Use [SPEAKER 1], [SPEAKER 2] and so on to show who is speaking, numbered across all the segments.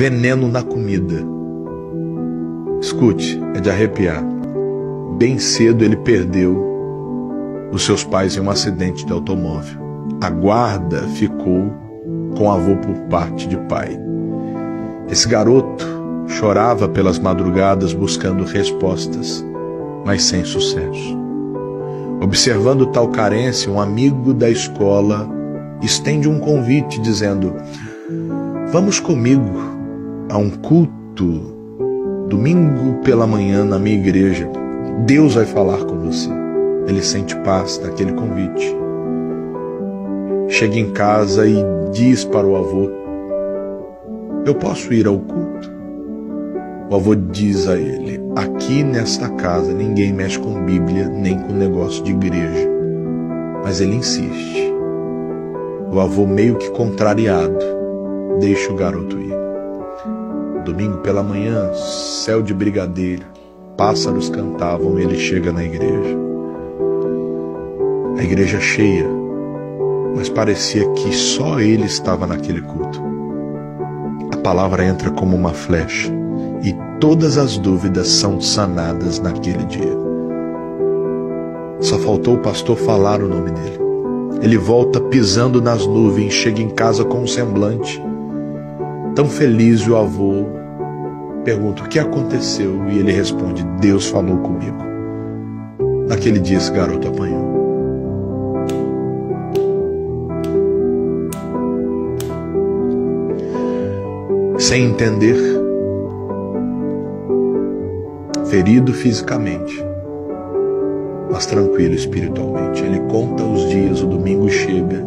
[SPEAKER 1] veneno na comida. Escute, é de arrepiar. Bem cedo ele perdeu os seus pais em um acidente de automóvel. A guarda ficou com o avô por parte de pai. Esse garoto chorava pelas madrugadas buscando respostas, mas sem sucesso. Observando tal carência, um amigo da escola estende um convite dizendo: vamos comigo a um culto domingo pela manhã na minha igreja. Deus vai falar com você. Ele sente paz naquele convite. Chega em casa e diz para o avô: eu posso ir ao culto? O avô diz a ele: aqui nesta casa ninguém mexe com Bíblia nem com negócio de igreja. Mas ele insiste. O avô, meio que contrariado, deixa o garoto ir. Domingo pela manhã, céu de brigadeiro, pássaros cantavam e ele chega na igreja. A igreja cheia, mas parecia que só ele estava naquele culto. A palavra entra como uma flecha e todas as dúvidas são sanadas naquele dia. Só faltou o pastor falar o nome dele. Ele volta pisando nas nuvens, chega em casa com um semblante tão feliz. E o avô pergunta: o que aconteceu? E ele responde: Deus falou comigo. Naquele dia esse garoto apanhou. Sem entender, ferido fisicamente, mas tranquilo espiritualmente. Ele conta os dias, o domingo chega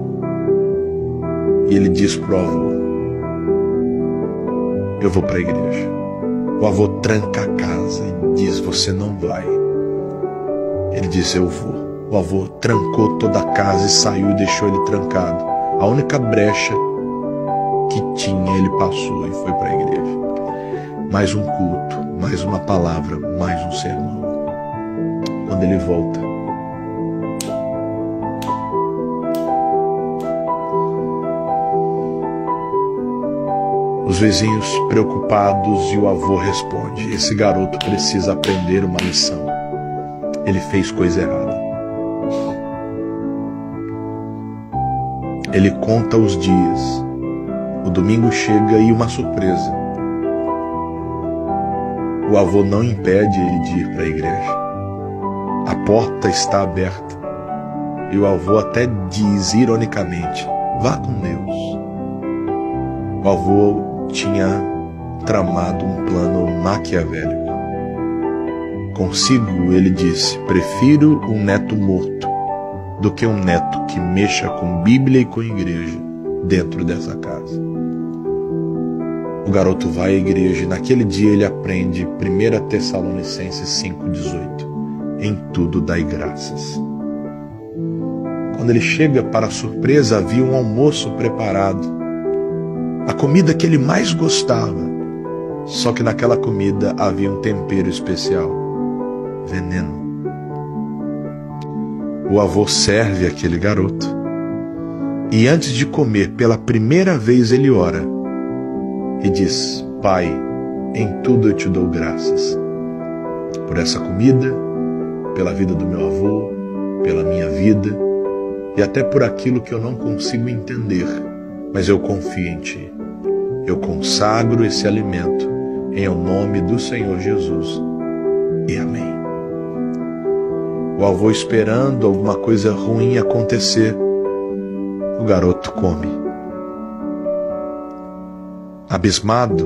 [SPEAKER 1] e ele diz pro avô: eu vou para a igreja. O avô tranca a casa e diz: você não vai. Ele diz: eu vou. O avô trancou toda a casa e saiu e deixou ele trancado. A única brecha que tinha ele passou e foi para a igreja. Mais um culto, mais uma palavra, mais um sermão. Quando ele volta, os vizinhos preocupados, e o avô responde: esse garoto precisa aprender uma lição. Ele fez coisa errada. Ele conta os dias. O domingo chega e uma surpresa. O avô não impede ele de ir para a igreja. A porta está aberta. E o avô até diz ironicamente: vá com Deus. O avô tinha tramado um plano maquiavélico. Consigo, ele disse: prefiro um neto morto do que um neto que mexa com Bíblia e com igreja dentro dessa casa. O garoto vai à igreja e naquele dia ele aprende 1 Tessalonicenses 5,18. Em tudo dai graças. Quando ele chega, para a surpresa, havia um almoço preparado. A comida que ele mais gostava. Só que naquela comida havia um tempero especial: veneno. O avô serve aquele garoto. E antes de comer, pela primeira vez ele ora e diz: Pai, em tudo eu te dou graças. Por essa comida, pela vida do meu avô, pela minha vida e até por aquilo que eu não consigo entender, mas eu confio em Ti. Eu consagro esse alimento em nome do Senhor Jesus. E amém. O avô esperando alguma coisa ruim acontecer, o garoto come. Abismado,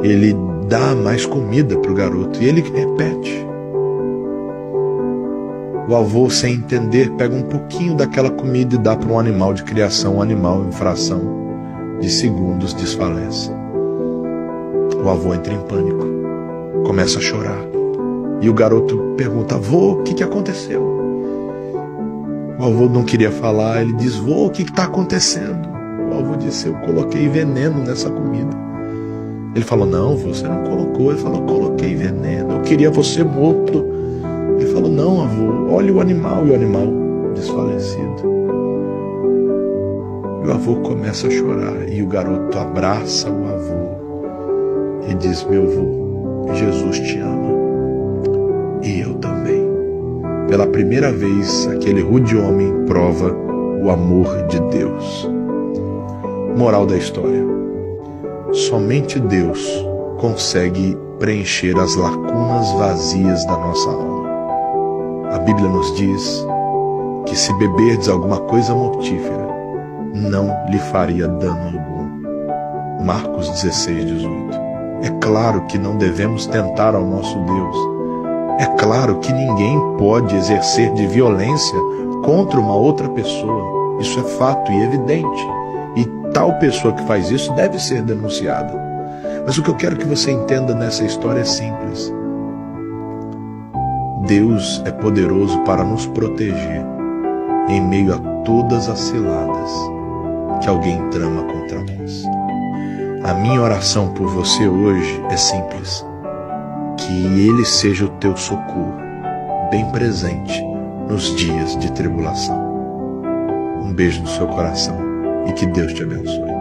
[SPEAKER 1] ele dá mais comida para o garoto e ele repete. O avô, sem entender, pega um pouquinho daquela comida e dá para um animal de criação. O animal, em fração de segundos, desfalece. O avô entra em pânico, começa a chorar. E o garoto pergunta: avô, o que aconteceu? O avô não queria falar. Ele diz: vô, o que está acontecendo? O avô disse: eu coloquei veneno nessa comida. Ele falou: não, você não colocou. Ele falou: coloquei veneno, eu queria você morto. Ele falou: não, avô, olha o animal. E o animal desfalecido. E E o avô começa a chorar e o garoto abraça o avô e diz: meu avô, Jesus te ama e eu também. Pela primeira vez, aquele rude homem prova o amor de Deus. Moral da história: somente Deus consegue preencher as lacunas vazias da nossa alma. A Bíblia nos diz que se beberdes alguma coisa mortífera, não lhe faria dano algum. Marcos 16:18. É claro que não devemos tentar ao nosso Deus. É claro que ninguém pode exercer de violência contra uma outra pessoa. Isso é fato e evidente. E tal pessoa que faz isso deve ser denunciada. Mas o que eu quero que você entenda nessa história é simples. Deus é poderoso para nos proteger em meio a todas as ciladas que alguém trama contra nós. A minha oração por você hoje é simples: que Ele seja o teu socorro, bem presente nos dias de tribulação. Um beijo no seu coração e que Deus te abençoe.